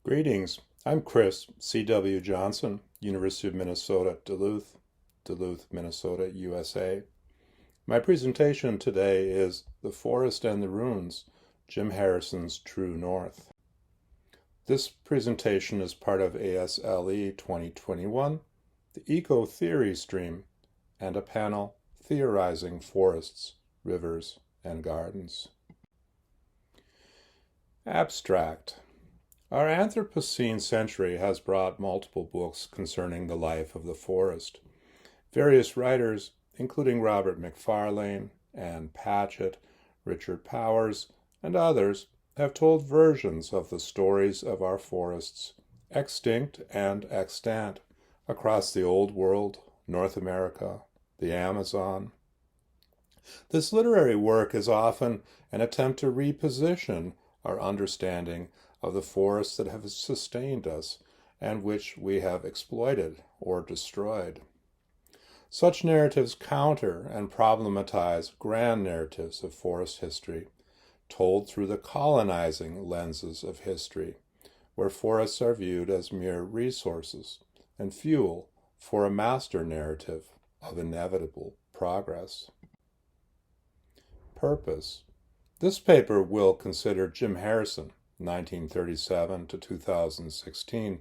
Greetings, I'm Chris C.W. Johnson, University of Minnesota, Duluth, Minnesota, USA. My presentation today is The Forest and the Runes, Jim Harrison's True North. This presentation is part of ASLE 2021, the Eco-Theory stream, and a panel theorizing forests, rivers, and gardens. Abstract. Our Anthropocene century has brought multiple books concerning the life of the forest. Various writers, including Robert Macfarlane, Ann Patchett, Richard Powers, and others, have told versions of the stories of our forests, extinct and extant, across the Old World, North America, the Amazon. This literary work is often an attempt to reposition our understanding of the forests that have sustained us and which we have exploited or destroyed. Such narratives counter and problematize grand narratives of forest history, told through the colonizing lenses of history, where forests are viewed as mere resources and fuel for a master narrative of inevitable progress. Purpose. This paper will consider Jim Harrison, 1937 to 2016,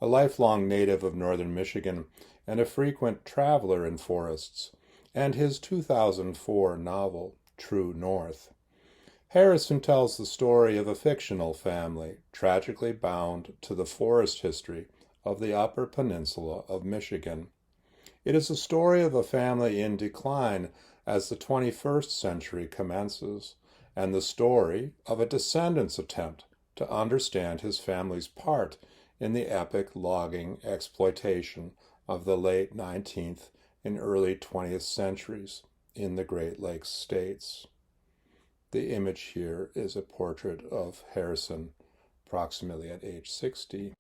a lifelong native of northern Michigan and a frequent traveler in forests, and his 2004 novel, True North. Harrison tells the story of a fictional family tragically bound to the forest history of the Upper Peninsula of Michigan. It is a story of a family in decline as the 21st century commences, and the story of a descendant's attempt to understand his family's part in the epic logging exploitation of the late 19th and early 20th centuries in the Great Lakes states. The image here is a portrait of Harrison, approximately at age 60.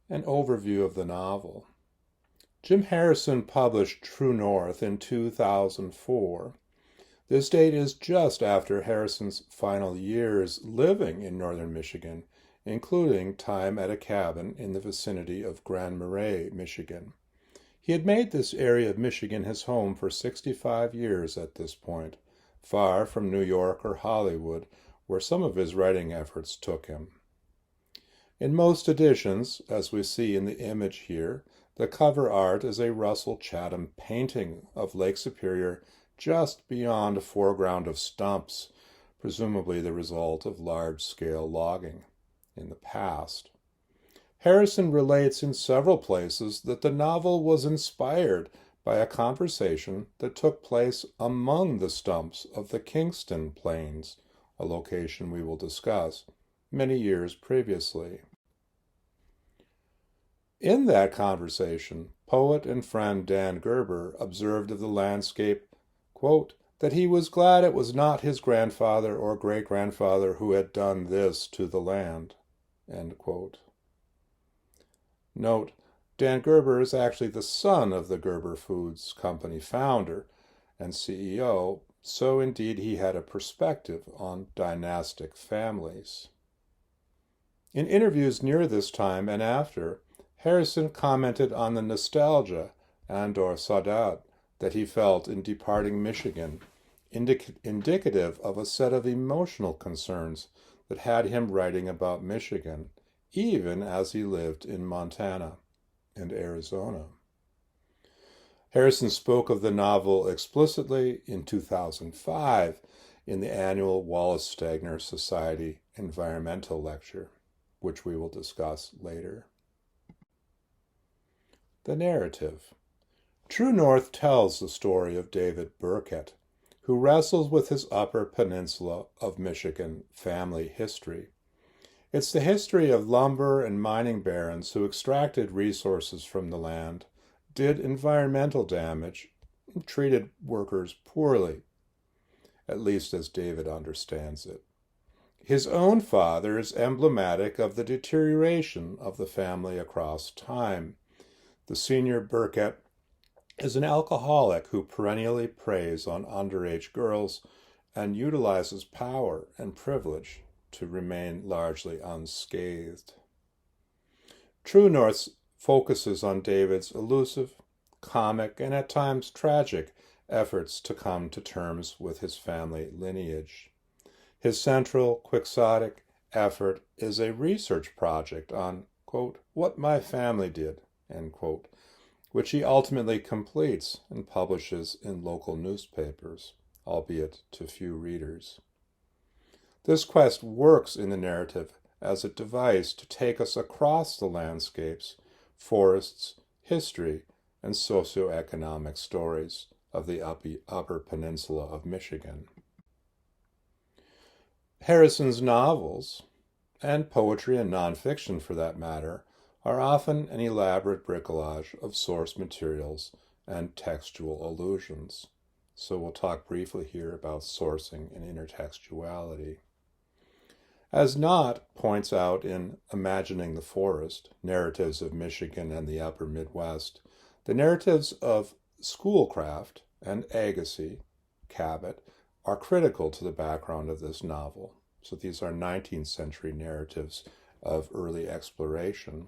An overview of the novel. Jim Harrison published True North in 2004. This date is just after Harrison's final years living in northern Michigan, including time at a cabin in the vicinity of Grand Marais, Michigan. He had made this area of Michigan his home for 65 years at this point, far from New York or Hollywood, where some of his writing efforts took him. In most editions, as we see in the image here, the cover art is a Russell Chatham painting of Lake Superior just beyond a foreground of stumps, presumably the result of large-scale logging in the past. Harrison relates in several places that the novel was inspired by a conversation that took place among the stumps of the Kingston Plains, a location we will discuss, many years previously. In that conversation, poet and friend Dan Gerber observed of the landscape, quote, that he was glad it was not his grandfather or great-grandfather who had done this to the land, end quote. Note, Dan Gerber is actually the son of the Gerber Foods Company founder and CEO, so indeed he had a perspective on dynastic families. In interviews near this time and after, Harrison commented on the nostalgia and/or saudade that he felt in departing Michigan, indicative of a set of emotional concerns that had him writing about Michigan, even as he lived in Montana and Arizona. Harrison spoke of the novel explicitly in 2005 in the annual Wallace Stegner Society Environmental Lecture, which we will discuss later. The narrative. True North tells the story of David Burkett, who wrestles with his Upper Peninsula of Michigan family history. It's the history of lumber and mining barons who extracted resources from the land, did environmental damage, and treated workers poorly, at least as David understands it. His own father is emblematic of the deterioration of the family across time. The senior Burkett is an alcoholic who perennially preys on underage girls and utilizes power and privilege to remain largely unscathed. True North focuses on David's elusive, comic, and at times tragic efforts to come to terms with his family lineage. His central, quixotic effort is a research project on, quote, what my family did, end quote, which he ultimately completes and publishes in local newspapers, albeit to few readers. This quest works in the narrative as a device to take us across the landscapes, forests, history, and socioeconomic stories of the Upper Peninsula of Michigan. Harrison's novels, and poetry and nonfiction for that matter, are often an elaborate bricolage of source materials and textual allusions. So we'll talk briefly here about sourcing and intertextuality. As Knott points out in Imagining the Forest, Narratives of Michigan and the Upper Midwest, the narratives of Schoolcraft and Agassiz, Cabot, are critical to the background of this novel. So these are 19th century narratives of early exploration.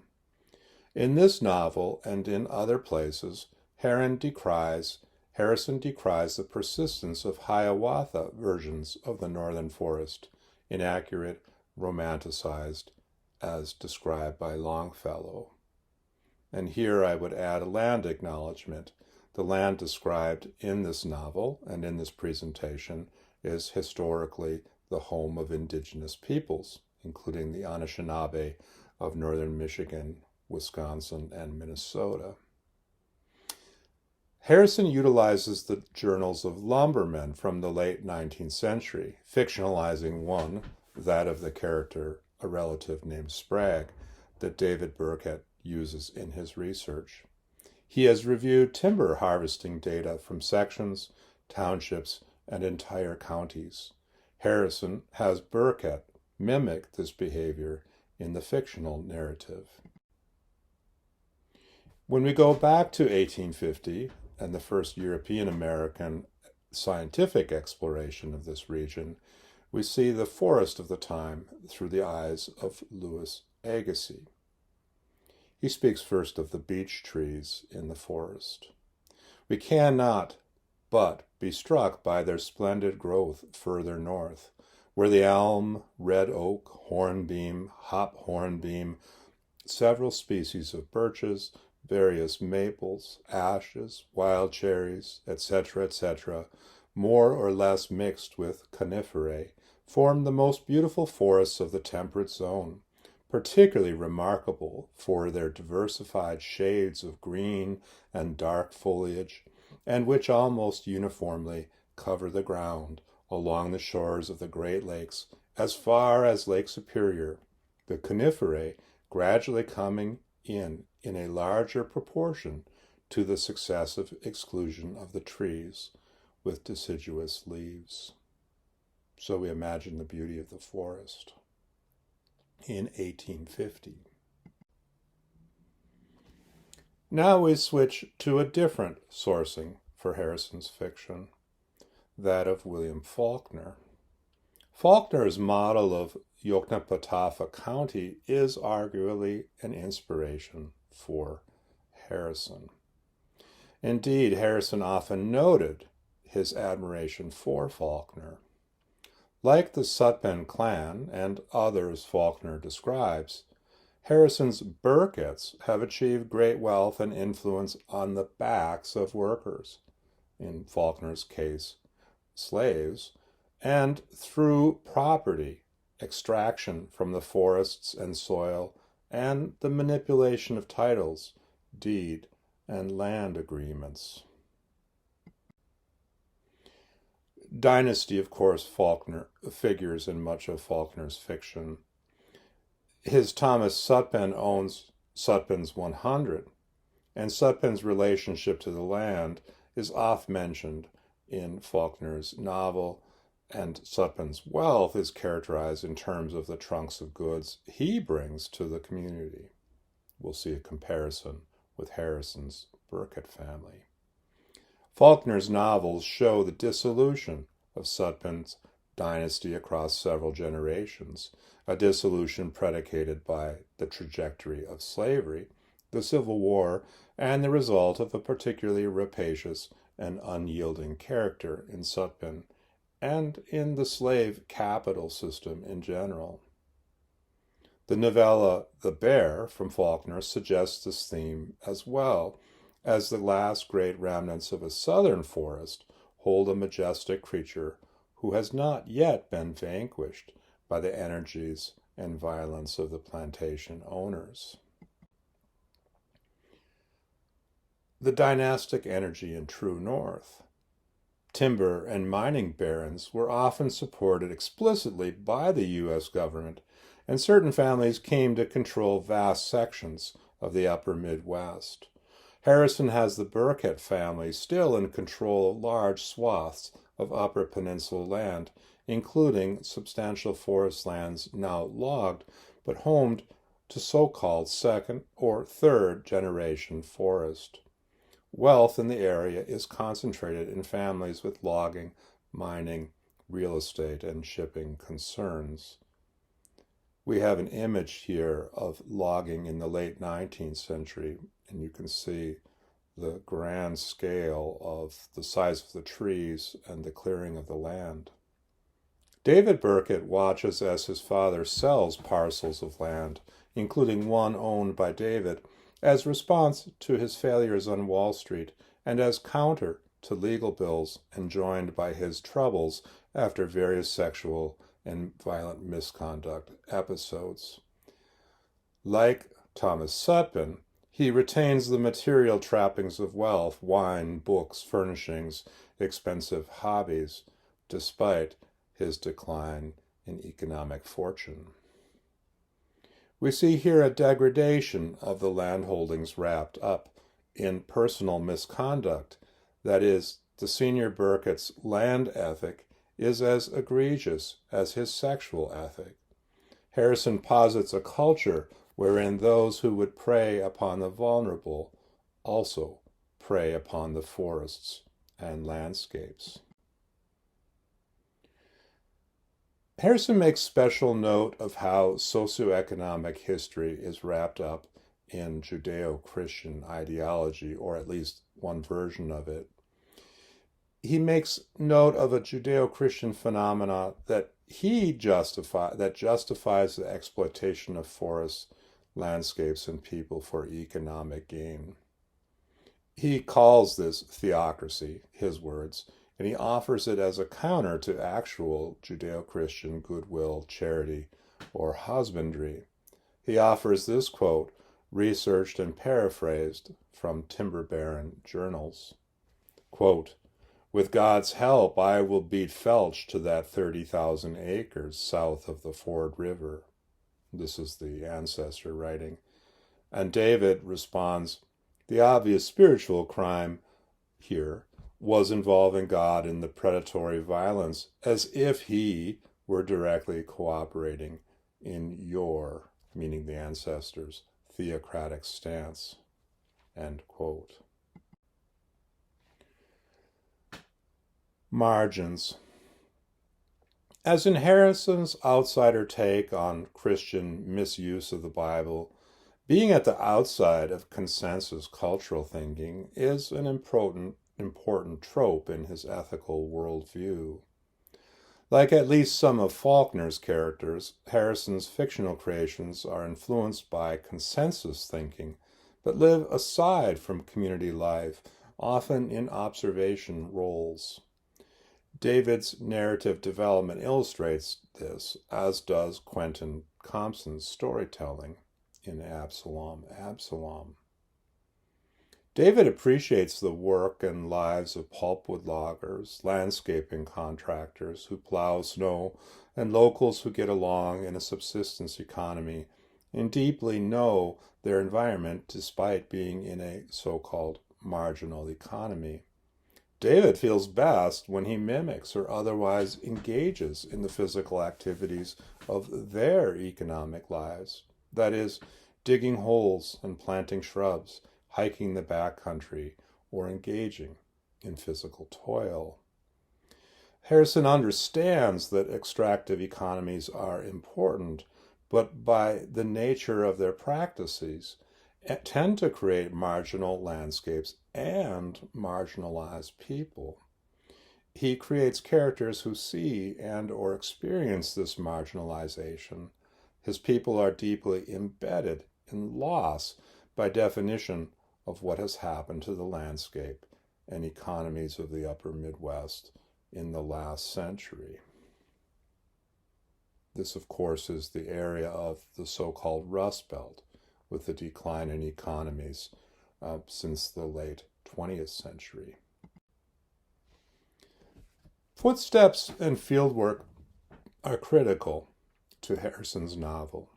In this novel and in other places, Harrison decries the persistence of Hiawatha versions of the northern forest, inaccurate, romanticized, as described by Longfellow. And here I would add a land acknowledgement. The land described in this novel and in this presentation is historically the home of indigenous peoples, including the Anishinaabe of northern Michigan, Wisconsin, and Minnesota. Harrison utilizes the journals of lumbermen from the late 19th century, fictionalizing one, that of the character, a relative named Spragg, that David Burkett uses in his research. He has reviewed timber harvesting data from sections, townships, and entire counties. Harrison has Burkett mimic this behavior in the fictional narrative. When we go back to 1850 and the first European-American scientific exploration of this region, we see the forest of the time through the eyes of Louis Agassiz. He speaks first of the beech trees in the forest. We cannot but be struck by their splendid growth further north, where the elm, red oak, hornbeam, hop hornbeam, several species of birches, various maples, ashes, wild cherries, etc., more or less mixed with coniferae, form the most beautiful forests of the temperate zone, particularly remarkable for their diversified shades of green and dark foliage, and which almost uniformly cover the ground along the shores of the Great Lakes as far as Lake Superior, the coniferae gradually coming in a larger proportion to the successive exclusion of the trees with deciduous leaves. So we imagine the beauty of the forest in 1850. Now we switch to a different sourcing for Harrison's fiction, that of William Faulkner. Faulkner's model of Yoknapatawpha County is arguably an inspiration for Harrison. Indeed, Harrison often noted his admiration for Faulkner. Like the Sutpen clan and others Faulkner describes, Harrison's Burketts have achieved great wealth and influence on the backs of workers, in Faulkner's case, slaves, and through property, extraction from the forests and soil, and the manipulation of titles, deed, and land agreements. Dynasty, of course, Faulkner figures in much of Faulkner's fiction. His Thomas Sutpen owns Sutpen's 100, and Sutpen's relationship to the land is oft mentioned in Faulkner's novel, and Sutpen's wealth is characterized in terms of the trunks of goods he brings to the community. We'll see a comparison with Harrison's Burkett family. Faulkner's novels show the dissolution of Sutpen's dynasty across several generations, a dissolution predicated by the trajectory of slavery, the Civil War, and the result of a particularly rapacious and unyielding character in Sutpen and in the slave capital system in general. The novella The Bear from Faulkner suggests this theme as well, as the last great remnants of a southern forest hold a majestic creature who has not yet been vanquished by the energies and violence of the plantation owners. The dynastic energy in True North. Timber and mining barons were often supported explicitly by the U.S. government, and certain families came to control vast sections of the upper Midwest. Harrison has the Burkett family still in control of large swaths of Upper Peninsula land, including substantial forest lands now logged, but homed to so-called second or third generation forest. Wealth in the area is concentrated in families with logging, mining, real estate, and shipping concerns. We have an image here of logging in the late 19th century, and you can see the grand scale of the size of the trees and the clearing of the land. David Burkett watches as his father sells parcels of land, including one owned by David, as response to his failures on Wall Street and as counter to legal bills enjoined by his troubles after various sexual and violent misconduct episodes. Like Thomas Sutpen, he retains the material trappings of wealth, wine, books, furnishings, expensive hobbies, despite his decline in economic fortune. We see here a degradation of the landholdings wrapped up in personal misconduct. That is, the senior Burkett's land ethic is as egregious as his sexual ethic. Harrison posits a culture wherein those who would prey upon the vulnerable also prey upon the forests and landscapes. Harrison makes special note of how socioeconomic history is wrapped up in Judeo-Christian ideology, or at least one version of it. He makes note of a Judeo-Christian phenomena that justifies the exploitation of forests, landscapes, and people for economic gain. He calls this theocracy, his words, and he offers it as a counter to actual Judeo-Christian goodwill, charity, or husbandry. He offers this quote, researched and paraphrased from timber baron journals. Quote, "With God's help, I will beat Felch to that 30,000 acres south of the Ford River." This is the ancestor writing. And David responds, the obvious spiritual crime here was involving God in the predatory violence, as if he were directly cooperating in your, meaning the ancestors, theocratic stance. End quote. Margins. As in Harrison's outsider take on Christian misuse of the Bible, being at the outside of consensus cultural thinking is an important trope in his ethical worldview. Like at least some of Faulkner's characters, Harrison's fictional creations are influenced by consensus thinking, but live aside from community life, often in observation roles. David's narrative development illustrates this, as does Quentin Compson's storytelling in Absalom. David appreciates the work and lives of pulpwood loggers, landscaping contractors who plow snow, and locals who get along in a subsistence economy and deeply know their environment despite being in a so-called marginal economy. David feels best when he mimics or otherwise engages in the physical activities of their economic lives. That is, digging holes and planting shrubs, hiking the backcountry, or engaging in physical toil. Harrison understands that extractive economies are important, but by the nature of their practices, tend to create marginal landscapes and marginalized people. He creates characters who see and or experience this marginalization. His people are deeply embedded in loss by definition of what has happened to the landscape and economies of the upper Midwest in the last century. This, of course, is the area of the so-called Rust Belt, with the decline in economies since the late 20th century. Footsteps and fieldwork are critical to Harrison's novel.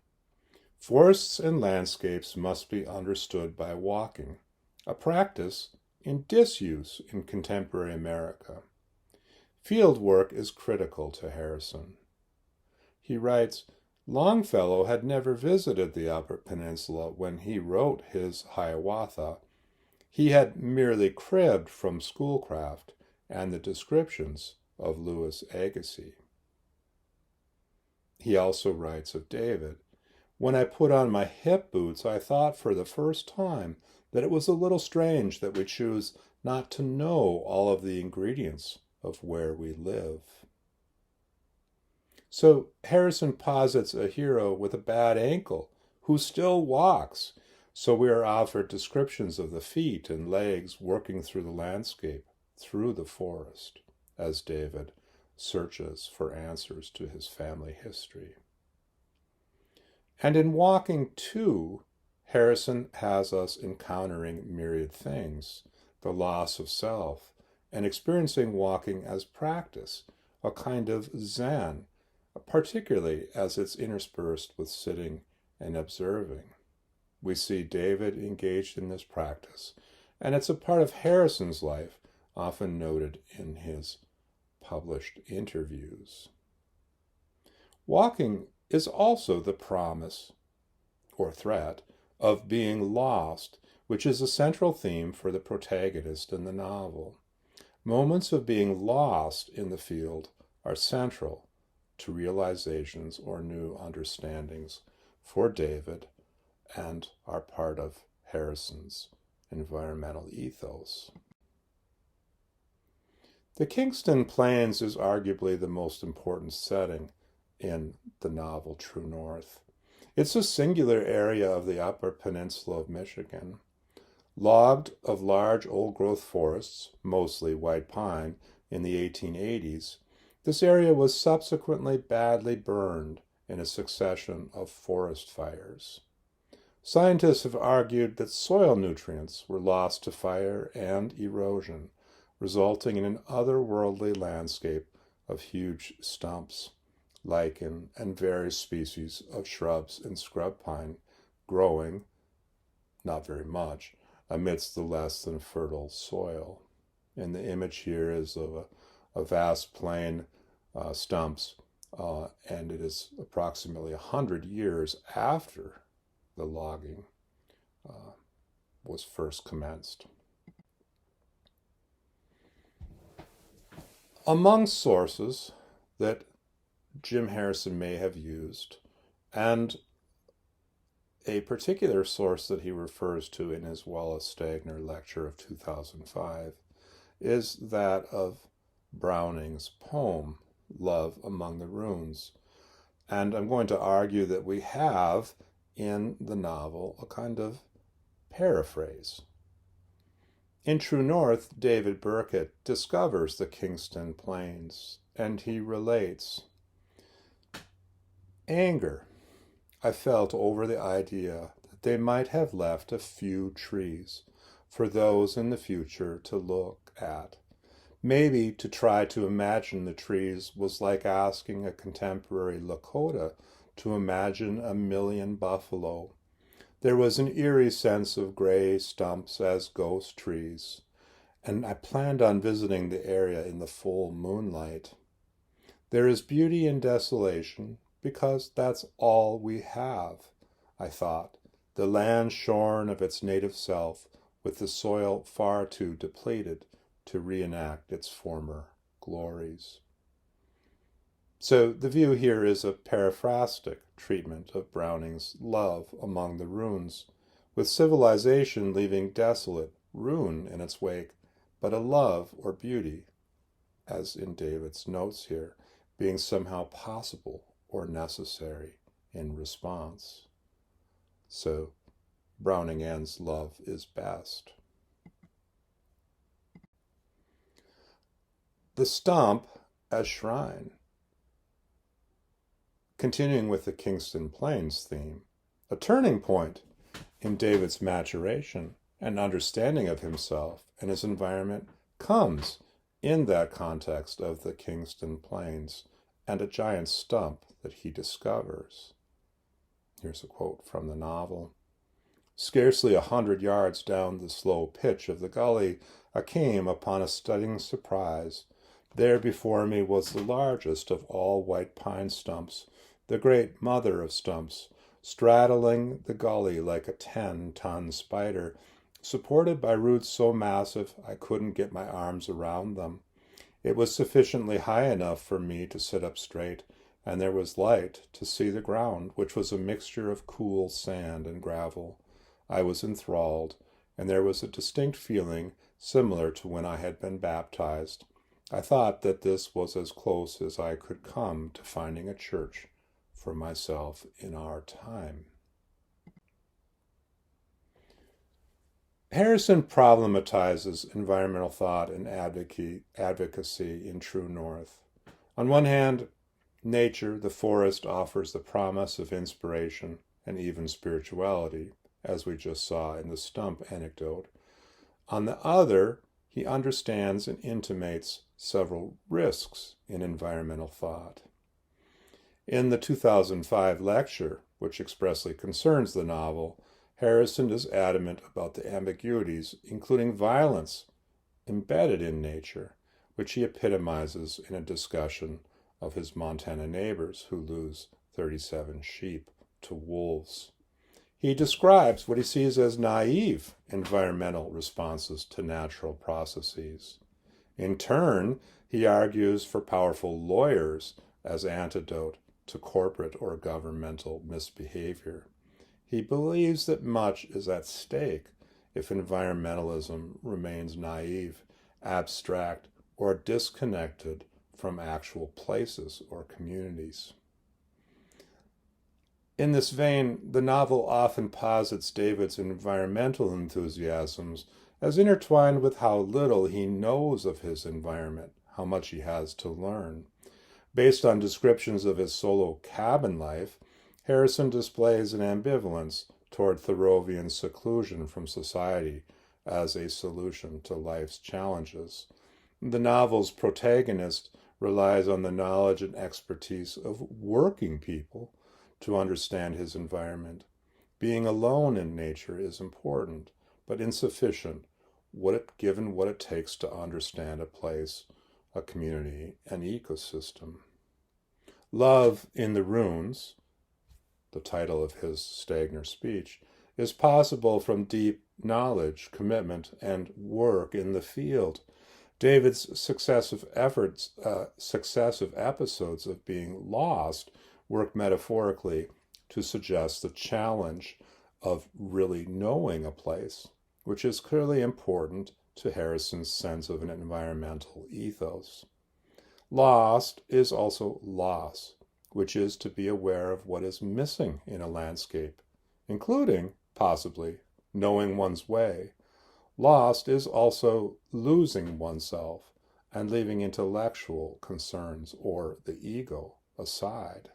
Forests and landscapes must be understood by walking, a practice in disuse in contemporary America. Fieldwork is critical to Harrison. He writes, Longfellow had never visited the Upper Peninsula when he wrote his Hiawatha. He had merely cribbed from Schoolcraft and the descriptions of Louis Agassiz. He also writes of David, When I put on my hip boots, I thought for the first time that it was a little strange that we choose not to know all of the ingredients of where we live. So Harrison posits a hero with a bad ankle who still walks, so we are offered descriptions of the feet and legs working through the landscape, through the forest, as David searches for answers to his family history. And in walking too, Harrison has us encountering myriad things, the loss of self, and experiencing walking as practice, a kind of Zen, particularly as it's interspersed with sitting and observing. We see David engaged in this practice, and it's a part of Harrison's life, often noted in his published interviews. Walking is also the promise, or threat, of being lost, which is a central theme for the protagonist in the novel. Moments of being lost in the field are central to realizations or new understandings for David and are part of Harrison's environmental ethos. The Kingston Plains is arguably the most important setting in the novel True North. It's a singular area of the Upper Peninsula of Michigan. Logged of large old-growth forests, mostly white pine, in the 1880s, this area was subsequently badly burned in a succession of forest fires. Scientists have argued that soil nutrients were lost to fire and erosion, resulting in an otherworldly landscape of huge stumps, lichen, and various species of shrubs and scrub pine growing, not very much, amidst the less than fertile soil. And the image here is of a vast plain, stumps, and it is approximately 100 years after the logging was first commenced. Among sources that Jim Harrison may have used, and a particular source that he refers to in his Wallace Stegner lecture of 2005, is that of Browning's poem, Love Among the Runes. And I'm going to argue that we have in the novel a kind of paraphrase. In True North, David Burkitt discovers the Kingston Plains, and he relates, Anger I felt over the idea that they might have left a few trees for those in the future to look at. Maybe to try to imagine the trees was like asking a contemporary Lakota to imagine a million buffalo. There was an eerie sense of gray stumps as ghost trees, and I planned on visiting the area in the full moonlight. There is beauty in desolation, because that's all we have, I thought, the land shorn of its native self, with the soil far too depleted to reenact its former glories. So the view here is a paraphrastic treatment of Browning's love among the runes, with civilization leaving desolate ruin in its wake, but a love or beauty, as in David's notes here, being somehow possible or necessary in response. So Browning ends, love is best. The stump as shrine. Continuing with the Kingston Plains theme, a turning point in David's maturation and understanding of himself and his environment comes in that context of the Kingston Plains and a giant stump that he discovers. Here's a quote from the novel. Scarcely 100 yards down the slow pitch of the gully, I came upon a stunning surprise. There before me was the largest of all white pine stumps, the great mother of stumps, straddling the gully like a 10-ton spider, supported by roots so massive I couldn't get my arms around them. It was sufficiently high enough for me to sit up straight, and there was light to see the ground, which was a mixture of cool sand and gravel. I was enthralled, and there was a distinct feeling similar to when I had been baptized. I thought that this was as close as I could come to finding a church for myself in our time. Harrison problematizes environmental thought and advocacy in True North. On one hand, nature, the forest, offers the promise of inspiration and even spirituality, as we just saw in the stump anecdote. On the other, he understands and intimates several risks in environmental thought. In the 2005 lecture, which expressly concerns the novel, Harrison is adamant about the ambiguities, including violence, embedded in nature, which he epitomizes in a discussion of his Montana neighbors who lose 37 sheep to wolves. He describes what he sees as naive environmental responses to natural processes. In turn, he argues for powerful lawyers as antidote to corporate or governmental misbehavior. He believes that much is at stake if environmentalism remains naive, abstract, or disconnected from actual places or communities. In this vein, the novel often posits David's environmental enthusiasms as intertwined with how little he knows of his environment, how much he has to learn. Based on descriptions of his solo cabin life, Harrison displays an ambivalence toward Thoreauvian seclusion from society as a solution to life's challenges. The novel's protagonist relies on the knowledge and expertise of working people to understand his environment. Being alone in nature is important, but insufficient, given what it takes to understand a place, a community, an ecosystem. Love in the Runes, the title of his Stegner speech, is possible from deep knowledge, commitment, and work in the field. David's successive episodes of being lost work metaphorically to suggest the challenge of really knowing a place, which is clearly important to Harrison's sense of an environmental ethos. Lost is also loss, which is to be aware of what is missing in a landscape, including, possibly, knowing one's way. Lost is also losing oneself and leaving intellectual concerns or the ego aside.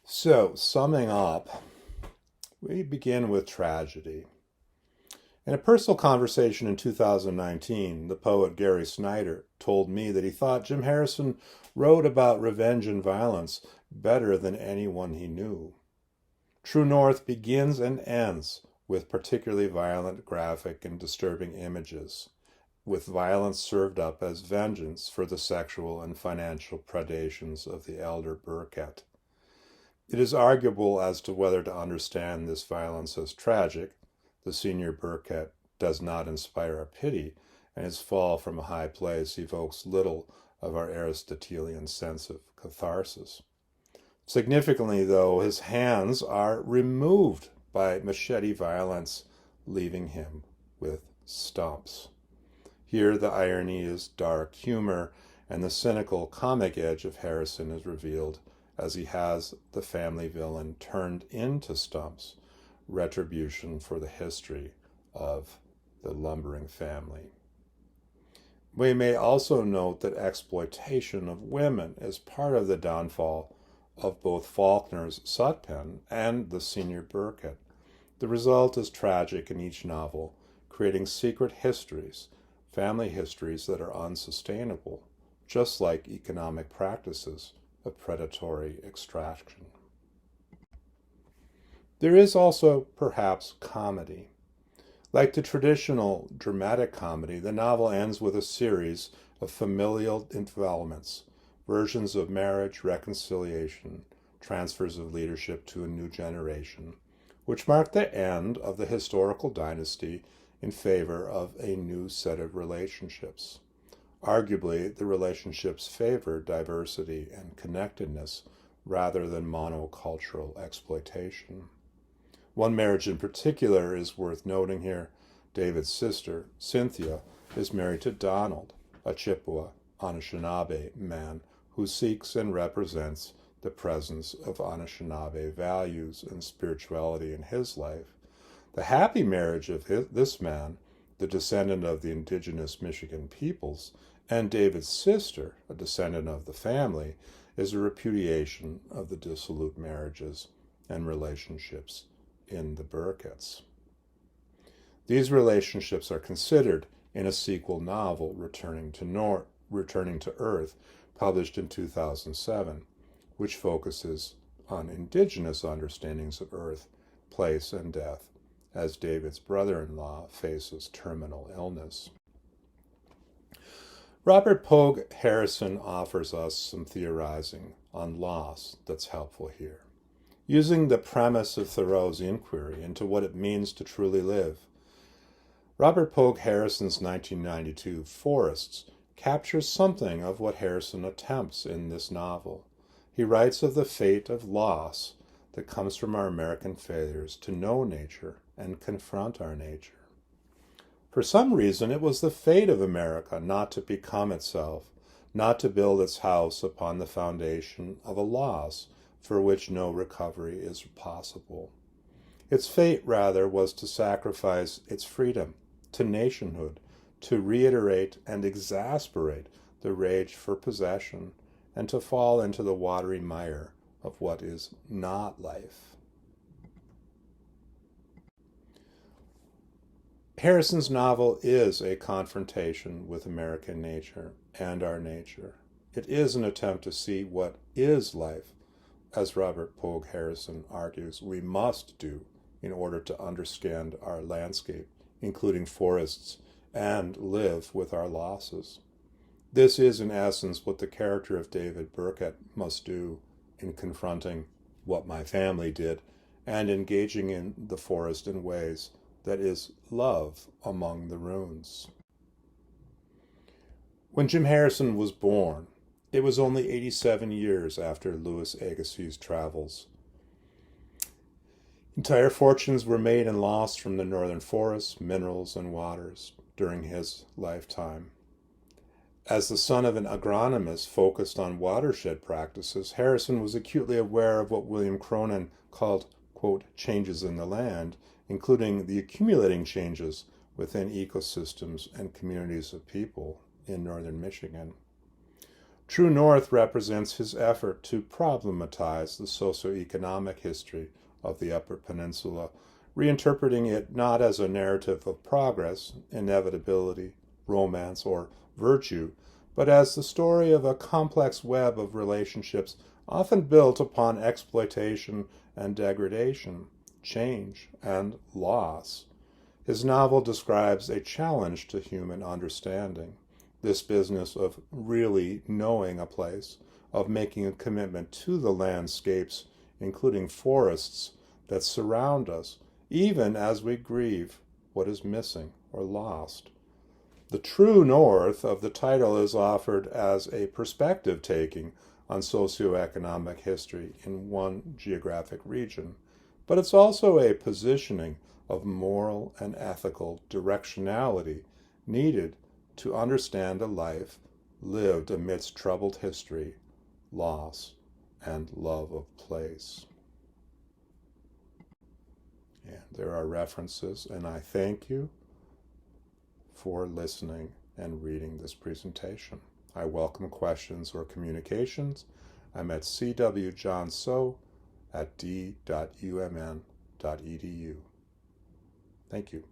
So, summing up, we begin with tragedy. In a personal conversation in 2019, the poet Gary Snyder told me that he thought Jim Harrison wrote about revenge and violence better than anyone he knew. True North begins and ends with particularly violent, graphic, and disturbing images, with violence served up as vengeance for the sexual and financial predations of the elder Burkett. It is arguable as to whether to understand this violence as tragic. The senior Burkett does not inspire a pity, and his fall from a high place evokes little of our Aristotelian sense of catharsis. Significantly, though, his hands are removed by machete violence, leaving him with stumps. Here the irony is dark humor, and the cynical comic edge of Harrison is revealed as he has the family villain turned into stumps, retribution for the history of the lumbering family. We may also note that exploitation of women is part of the downfall of both Faulkner's Sutpen and the senior Burkitt. The result is tragic in each novel, creating secret histories, family histories that are unsustainable, just like economic practices of predatory extraction. There is also, perhaps, comedy. Like the traditional dramatic comedy, the novel ends with a series of familial developments, versions of marriage, reconciliation, transfers of leadership to a new generation, which mark the end of the historical dynasty in favor of a new set of relationships. Arguably, the relationships favor diversity and connectedness rather than monocultural exploitation. One marriage in particular is worth noting here. David's sister, Cynthia, is married to Donald, a Chippewa Anishinaabe man who seeks and represents the presence of Anishinaabe values and spirituality in his life. The happy marriage of this man, the descendant of the indigenous Michigan peoples, and David's sister, a descendant of the family, is a repudiation of the dissolute marriages and relationships in the Burkitts. These relationships are considered in a sequel novel, Returning to Earth, published in 2007, which focuses on indigenous understandings of Earth, place, and death, as David's brother-in-law faces terminal illness. Robert Pogue Harrison offers us some theorizing on loss that's helpful here. Using the premise of Thoreau's inquiry into what it means to truly live, Robert Pogue Harrison's 1992 Forests captures something of what Harrison attempts in this novel. He writes of the fate of loss that comes from our American failures to know nature and confront our nature. For some reason, it was the fate of America not to become itself, not to build its house upon the foundation of a loss for which no recovery is possible. Its fate, rather, was to sacrifice its freedom to nationhood, to reiterate and exasperate the rage for possession, and to fall into the watery mire of what is not life. Harrison's novel is a confrontation with American nature and our nature. It is an attempt to see what is life, as Robert Pogue Harrison argues we must do in order to understand our landscape, including forests, and live with our losses. This is, in essence, what the character of David Burkitt must do in confronting what my family did and engaging in the forest in ways that is love among the runes. When Jim Harrison was born, it was only 87 years after Louis Agassiz's travels. Entire fortunes were made and lost from the northern forests, minerals, and waters during his lifetime. As the son of an agronomist focused on watershed practices, Harrison was acutely aware of what William Cronin called, quote, changes in the land, including the accumulating changes within ecosystems and communities of people in northern Michigan. True North represents his effort to problematize the socioeconomic history of the Upper Peninsula, reinterpreting it not as a narrative of progress, inevitability, romance, or virtue, but as the story of a complex web of relationships often built upon exploitation and degradation, change and loss. His novel describes a challenge to human understanding, this business of really knowing a place, of making a commitment to the landscapes, including forests, that surround us, even as we grieve what is missing or lost. The true north of the title is offered as a perspective taking on socioeconomic history in one geographic region, but it's also a positioning of moral and ethical directionality needed to understand a life lived amidst troubled history, loss, and love of place. And there are references, and I thank you for listening and reading this presentation. I welcome questions or communications. I'm at cwjohnso@d.umn.edu. Thank you.